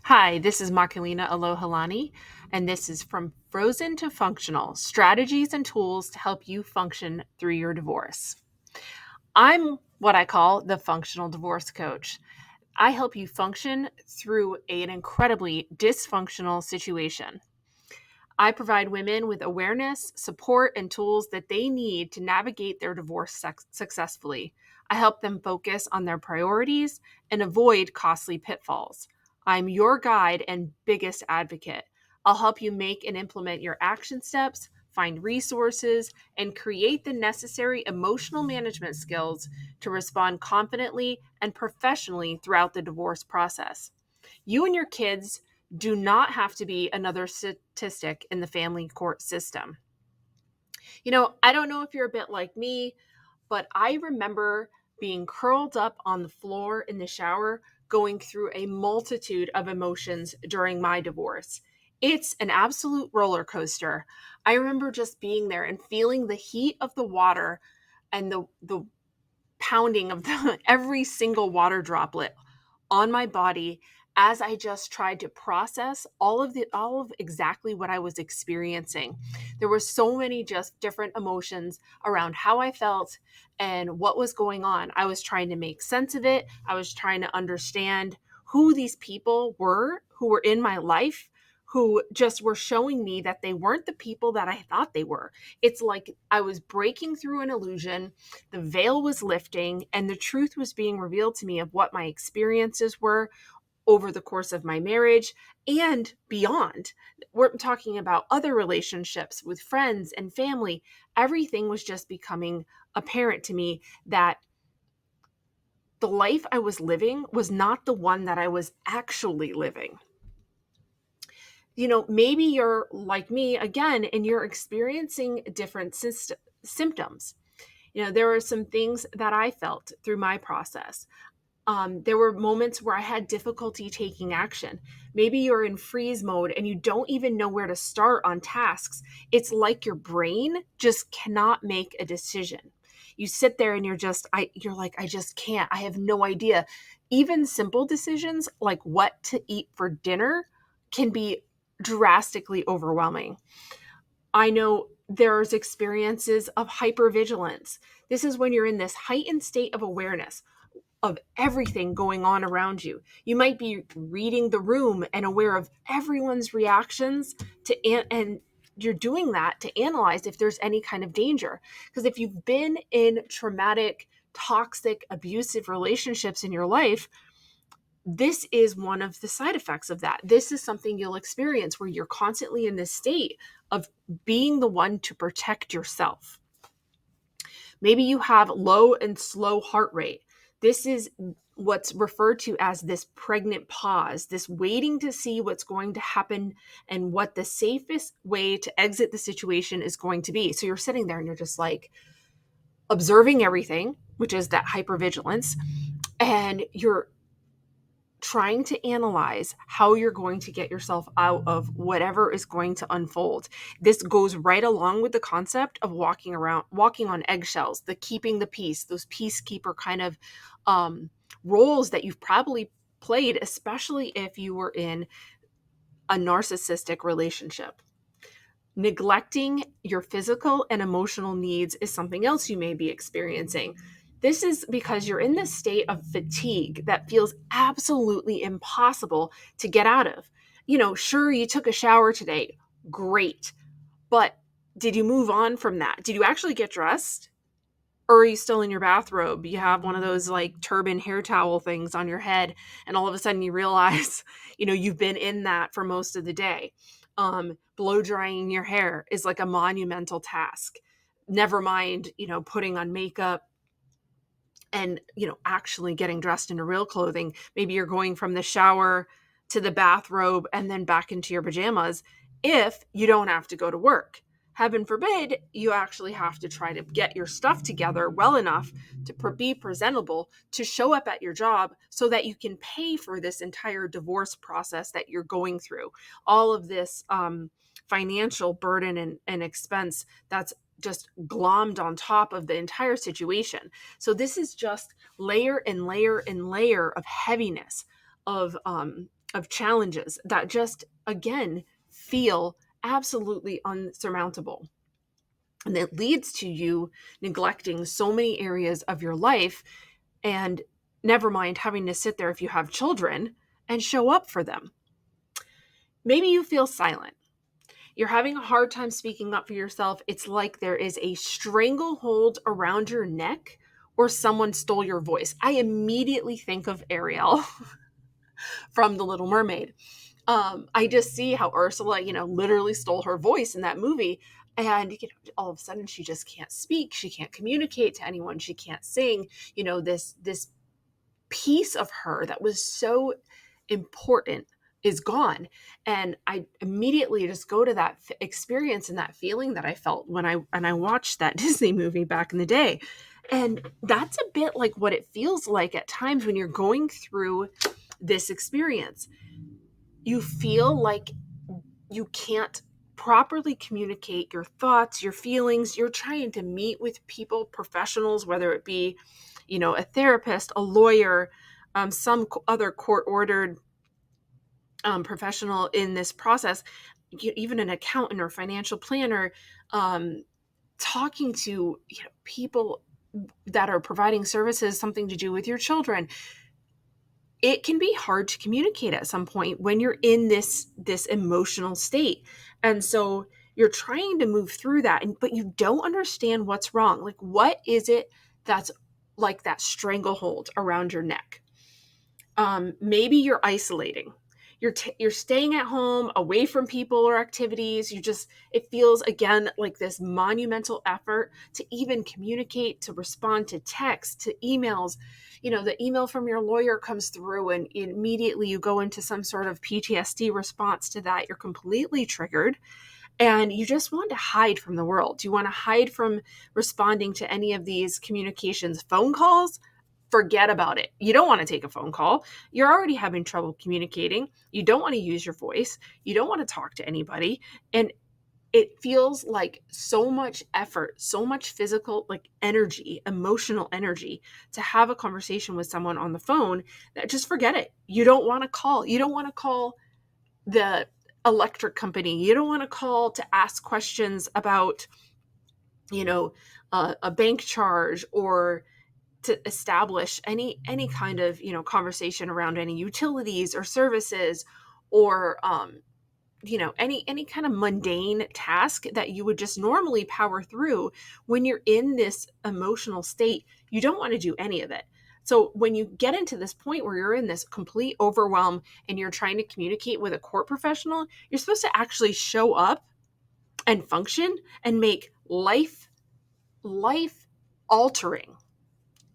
Hi, this is Markelina Alohalani, and this is From Frozen to Functional Strategies and Tools to Help You Function Through Your Divorce. I'm what I call the functional divorce coach. I help you function through an incredibly dysfunctional situation. I provide women with awareness, support, and tools that they need to navigate their divorce successfully. I help them focus on their priorities and avoid costly pitfalls. I'm your guide and biggest advocate. I'll help you make and implement your action steps, find resources, and create the necessary emotional management skills to respond confidently and professionally throughout the divorce process. You and your kids do not have to be another statistic in the family court system. I don't know if you're a bit like me, but I remember being curled up on the floor in the shower, going through a multitude of emotions during my divorce. It's an absolute roller coaster. I remember just being there and feeling the heat of the water and the pounding of every single water droplet on my body as I just tried to process all of exactly what I was experiencing. There were so many just different emotions around how I felt and what was going on. I was trying to make sense of it. I was trying to understand who these people were who were in my life, who just were showing me that they weren't the people that I thought they were. It's like I was breaking through an illusion, the veil was lifting, and the truth was being revealed to me of what my experiences were over the course of my marriage and beyond. We're talking about other relationships with friends and family. Everything was just becoming apparent to me that the life I was living was not the one that I was actually living. Maybe you're like me again and you're experiencing different symptoms. There are some things that I felt through my process. There were moments where I had difficulty taking action. Maybe you're in freeze mode and you don't even know where to start on tasks. It's like your brain just cannot make a decision. You sit there and you're like, I just can't. I have no idea. Even simple decisions like what to eat for dinner can be drastically overwhelming. I know there's experiences of hypervigilance. This is when you're in this heightened state of awareness of everything going on around you. You might be reading the room and aware of everyone's reactions and you're doing that to analyze if there's any kind of danger. Because if you've been in traumatic, toxic, abusive relationships in your life, this is one of the side effects of that. This is something you'll experience where you're constantly in this state of being the one to protect yourself. Maybe you have low and slow heart rate. This is what's referred to as this pregnant pause, this waiting to see what's going to happen and what the safest way to exit the situation is going to be. So you're sitting there and you're just like observing everything, which is that hypervigilance, and you're trying to analyze how you're going to get yourself out of whatever is going to unfold. This goes right along with the concept of walking on eggshells, the keeping the peace, those peacekeeper kind of roles that you've probably played, especially if you were in a narcissistic relationship. Neglecting your physical and emotional needs is something else you may be experiencing. This is because you're in this state of fatigue that feels absolutely impossible to get out of. Sure, you took a shower today. Great. But did you move on from that? Did you actually get dressed? Or are you still in your bathrobe? You have one of those like turban hair towel things on your head, and all of a sudden you realize, you've been in that for most of the day. Blow drying your hair is like a monumental task. Never mind, putting on makeup and, actually getting dressed into real clothing. Maybe you're going from the shower to the bathrobe and then back into your pajamas if you don't have to go to work. Heaven forbid you actually have to try to get your stuff together well enough to be presentable to show up at your job so that you can pay for this entire divorce process that you're going through. All of this financial burden and expense that's just glommed on top of the entire situation. So this is just layer and layer and layer of heaviness, of of challenges that just, again, feel absolutely unsurmountable. And it leads to you neglecting so many areas of your life, and never mind having to sit there if you have children and show up for them. Maybe you feel silent. You're having a hard time speaking up for yourself. It's like there is a stranglehold around your neck or someone stole your voice. I immediately think of Ariel from The Little Mermaid. I just see how Ursula, literally stole her voice in that movie. And, all of a sudden she just can't speak. She can't communicate to anyone. She can't sing. This piece of her that was so important is gone. And I immediately just go to that experience and that feeling that I felt when I watched that Disney movie back in the day. And that's a bit like what it feels like at times when you're going through this experience. You feel like you can't properly communicate your thoughts, your feelings. You're trying to meet with people, professionals, whether it be, a therapist, a lawyer, some other court-ordered professional in this process, even an accountant or financial planner, talking to people that are providing services, something to do with your children. It can be hard to communicate at some point when you're in this emotional state. And so you're trying to move through that, but you don't understand what's wrong. Like, what is it that's like that stranglehold around your neck? Maybe you're isolating. You're staying at home, away from people or activities. It feels, again, like this monumental effort to even communicate, to respond to texts, to emails. The email from your lawyer comes through and immediately you go into some sort of PTSD response to that. You're completely triggered and you just want to hide from the world. You want to hide from responding to any of these communications. Phone calls, forget about it. You don't want to take a phone call. You're already having trouble communicating. You don't want to use your voice. You don't want to talk to anybody. And it feels like so much effort, so much physical, like energy, emotional energy to have a conversation with someone on the phone that just forget it. You don't want to call. You don't want to call the electric company. You don't want to call to ask questions about, a bank charge, or to establish any kind of conversation around any utilities or services, or any kind of mundane task that you would just normally power through. When you're in this emotional state, you don't want to do any of it. So when you get into this point where you're in this complete overwhelm and you're trying to communicate with a court professional, you're supposed to actually show up and function and make life altering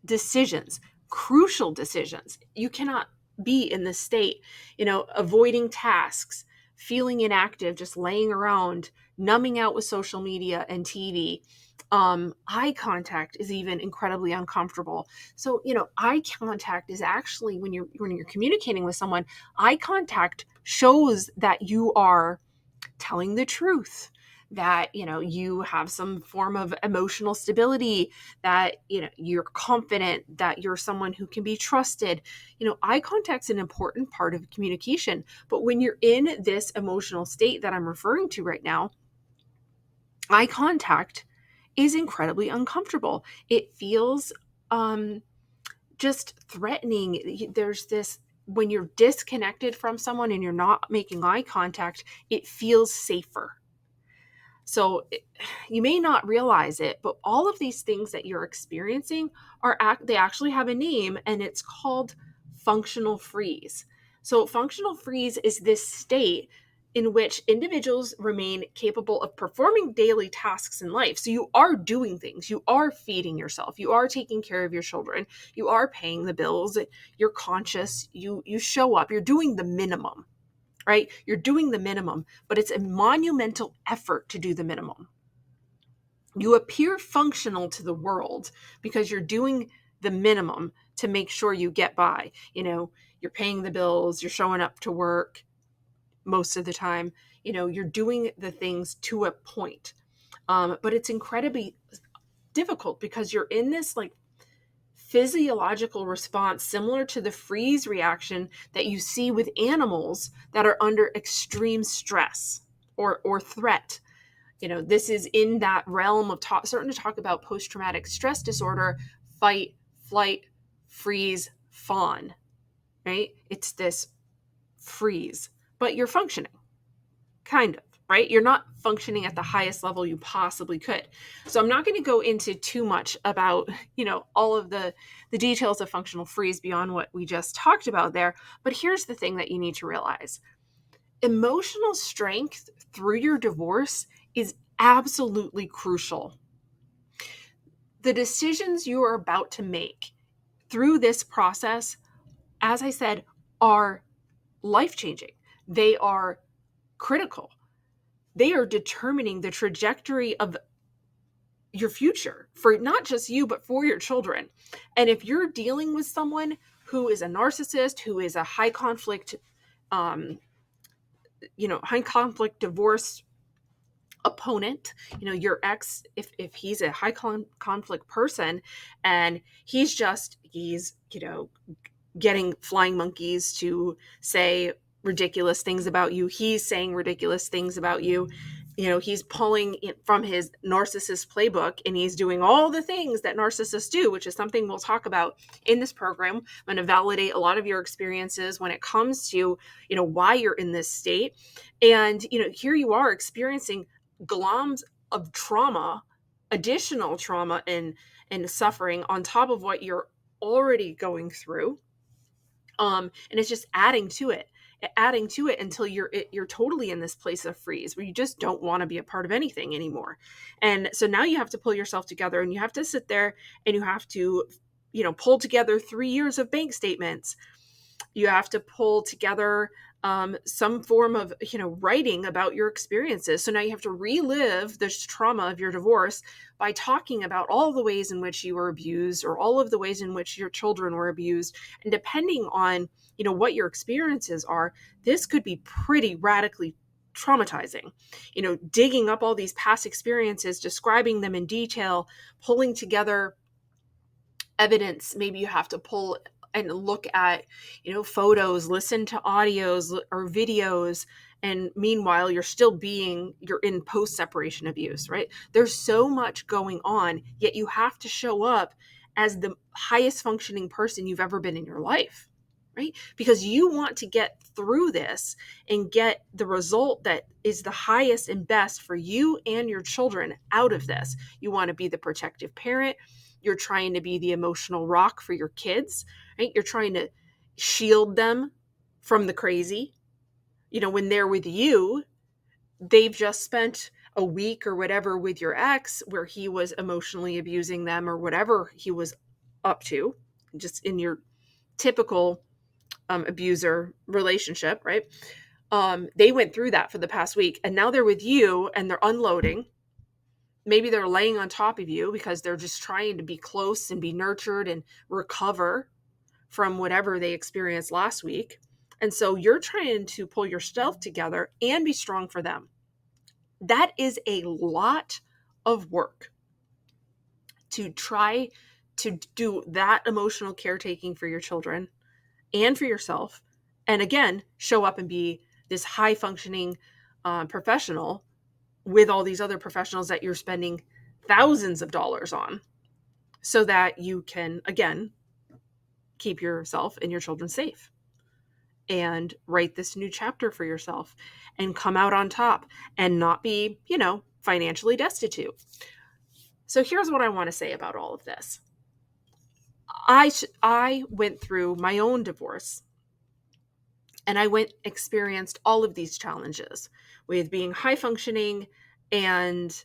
decisions, crucial decisions. You cannot be in this state, avoiding tasks, feeling inactive, just laying around, numbing out with social media and TV. Eye contact is even incredibly uncomfortable. So, eye contact is actually, when you're communicating with someone, eye contact shows that you are telling the truth, that you have some form of emotional stability, that you're confident, that you're someone who can be trusted. Eye contact's an important part of communication. But when you're in this emotional state that I'm referring to right now, eye contact is incredibly uncomfortable. It feels just threatening. There's this, when you're disconnected from someone and you're not making eye contact, it feels safer. So you may not realize it, but all of these things that you're experiencing they actually have a name, and it's called functional freeze. So functional freeze is this state in which individuals remain capable of performing daily tasks in life. So you are doing things, you are feeding yourself, you are taking care of your children, you are paying the bills, you're conscious, you show up, you're doing the minimum. Right? You're doing the minimum, but it's a monumental effort to do the minimum. You appear functional to the world because you're doing the minimum to make sure you get by. You're paying the bills, you're showing up to work most of the time. You're doing the things to a point. But it's incredibly difficult because you're in this like physiological response similar to the freeze reaction that you see with animals that are under extreme stress or threat. This is in that realm of starting to talk about post-traumatic stress disorder, fight, flight, freeze, fawn, right? It's this freeze, but you're functioning, kind of, right? You're not functioning at the highest level you possibly could. So I'm not going to go into too much about, all of the details of functional freeze beyond what we just talked about there. But here's the thing that you need to realize. Emotional strength through your divorce is absolutely crucial. The decisions you are about to make through this process, as I said, are life-changing. They are critical. They are determining the trajectory of your future for not just you, but for your children. And if you're dealing with someone who is a narcissist, who is a high conflict divorce opponent, your ex, if he's a high conflict person and he's getting flying monkeys to say ridiculous things about you, he's saying ridiculous things about you, he's pulling from his narcissist playbook, and he's doing all the things that narcissists do, which is something we'll talk about in this program. I'm going to validate a lot of your experiences when it comes to, why you're in this state. And, here you are experiencing gloms of trauma, additional trauma and suffering on top of what you're already going through. And it's just adding to it until you're totally in this place of freeze where you just don't want to be a part of anything anymore. And so now you have to pull yourself together, and you have to sit there and you have to, pull together 3 years of bank statements. You have to pull together some form of, writing about your experiences. So now you have to relive this trauma of your divorce by talking about all the ways in which you were abused, or all of the ways in which your children were abused. And depending on, what your experiences are, this could be pretty radically traumatizing. Digging up all these past experiences, describing them in detail, pulling together evidence. Maybe you have to pull and look at, photos, listen to audios or videos. And meanwhile, you're in post-separation abuse, right? There's so much going on, yet you have to show up as the highest functioning person you've ever been in your life, right? Because you want to get through this and get the result that is the highest and best for you and your children out of this. You want to be the protective parent. You're trying to be the emotional rock for your kids, right? You're trying to shield them from the crazy. When they're with you, they've just spent a week or whatever with your ex where he was emotionally abusing them or whatever he was up to, just in your typical abuser relationship, right? They went through that for the past week, and now they're with you and they're unloading. Maybe they're laying on top of you because they're just trying to be close and be nurtured and recover from whatever they experienced last week. And so you're trying to pull yourself together and be strong for them. That is a lot of work to try to do that emotional caretaking for your children and for yourself. And again, show up and be this high functioning professional with all these other professionals that you're spending thousands of dollars on, so that you can, again, keep yourself and your children safe and write this new chapter for yourself and come out on top and not be, financially destitute. So here's what I want to say about all of this. I went through my own divorce, and I experienced all of these challenges with being high functioning and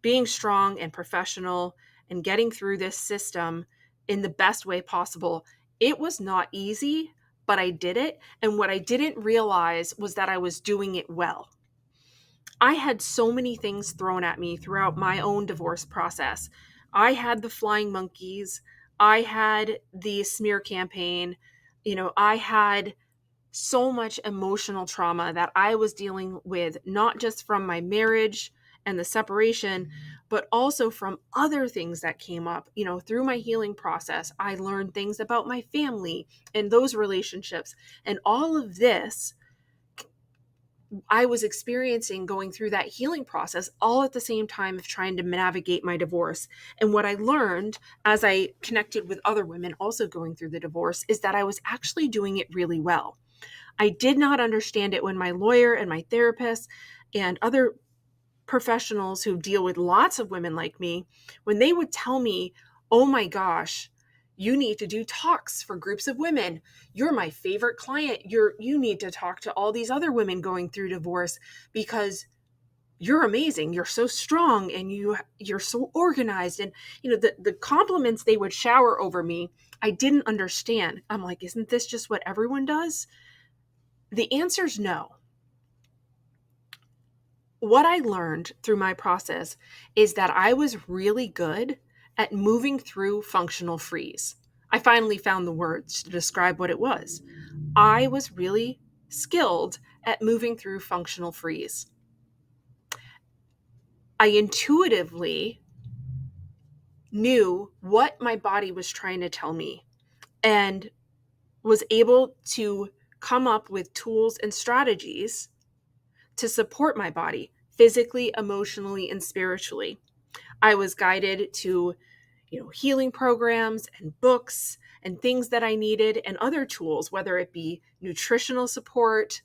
being strong and professional and getting through this system in the best way possible. It was not easy, but I did it. And what I didn't realize was that I was doing it well. I had so many things thrown at me throughout my own divorce process. I had the flying monkeys. I had the smear campaign. I had so much emotional trauma that I was dealing with, not just from my marriage and the separation, but also from other things that came up. Through my healing process, I learned things about my family and those relationships. And all of this I was experiencing going through that healing process all at the same time of trying to navigate my divorce. And what I learned as I connected with other women also going through the divorce is that I was actually doing it really well. I did not understand it when my lawyer and my therapist and other professionals who deal with lots of women like me, when they would tell me, oh my gosh, you need to do talks for groups of women. You're my favorite client. You need to talk to all these other women going through divorce because you're amazing. You're so strong and you're so organized. And the compliments they would shower over me, I didn't understand. I'm like, isn't this just what everyone does? The answer is no. What I learned through my process is that I was really good at moving through functional freeze. I finally found the words to describe what it was. I was really skilled at moving through functional freeze. I intuitively knew what my body was trying to tell me and was able to come up with tools and strategies to support my body physically, emotionally, and spiritually. I was guided to, healing programs and books and things that I needed and other tools, whether it be nutritional support,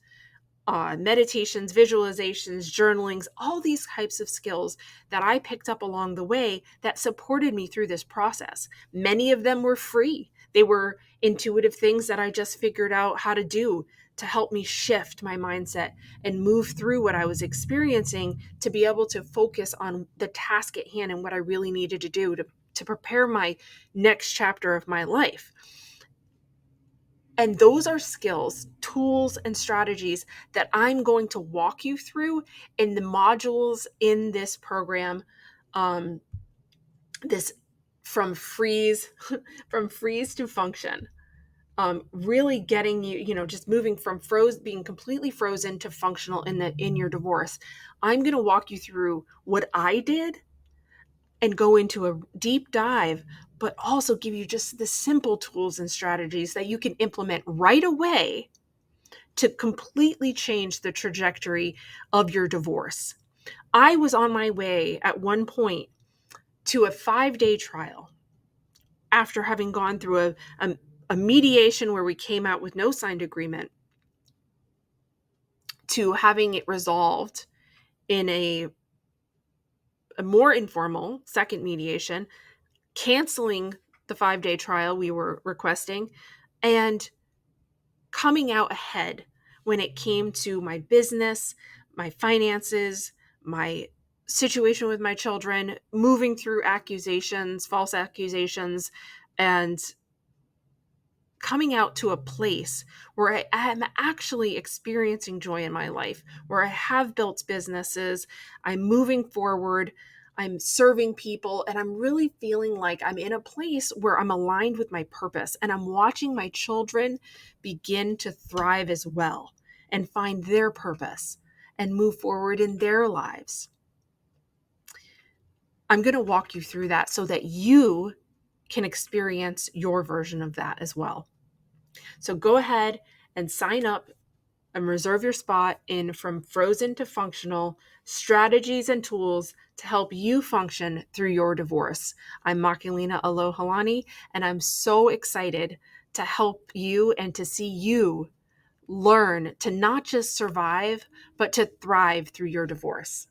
meditations, visualizations, journalings, all these types of skills that I picked up along the way that supported me through this process. Many of them were free. They were intuitive things that I just figured out how to do to help me shift my mindset and move through what I was experiencing to be able to focus on the task at hand and what I really needed to do to prepare my next chapter of my life. And those are skills, tools, and strategies that I'm going to walk you through in the modules in this program. This from freeze, from freeze to function. Really getting you, just moving from being completely frozen to functional in your divorce. I'm going to walk you through what I did and go into a deep dive, but also give you just the simple tools and strategies that you can implement right away to completely change the trajectory of your divorce. I was on my way at one point to a 5-day trial after having gone through a mediation where we came out with no signed agreement to having it resolved in a more informal second mediation, canceling the 5-day trial we were requesting, and coming out ahead when it came to my business, my finances, my situation with my children, moving through accusations, false accusations, and coming out to a place where I am actually experiencing joy in my life, where I have built businesses, I'm moving forward, I'm serving people, and I'm really feeling like I'm in a place where I'm aligned with my purpose, and I'm watching my children begin to thrive as well and find their purpose and move forward in their lives. I'm going to walk you through that so that you can experience your version of that as well. So go ahead and sign up and reserve your spot in From Frozen to Functional, Strategies and Tools to Help You Function Through Your Divorce. I'm Makilina Alohalani, and I'm so excited to help you and to see you learn to not just survive, but to thrive through your divorce.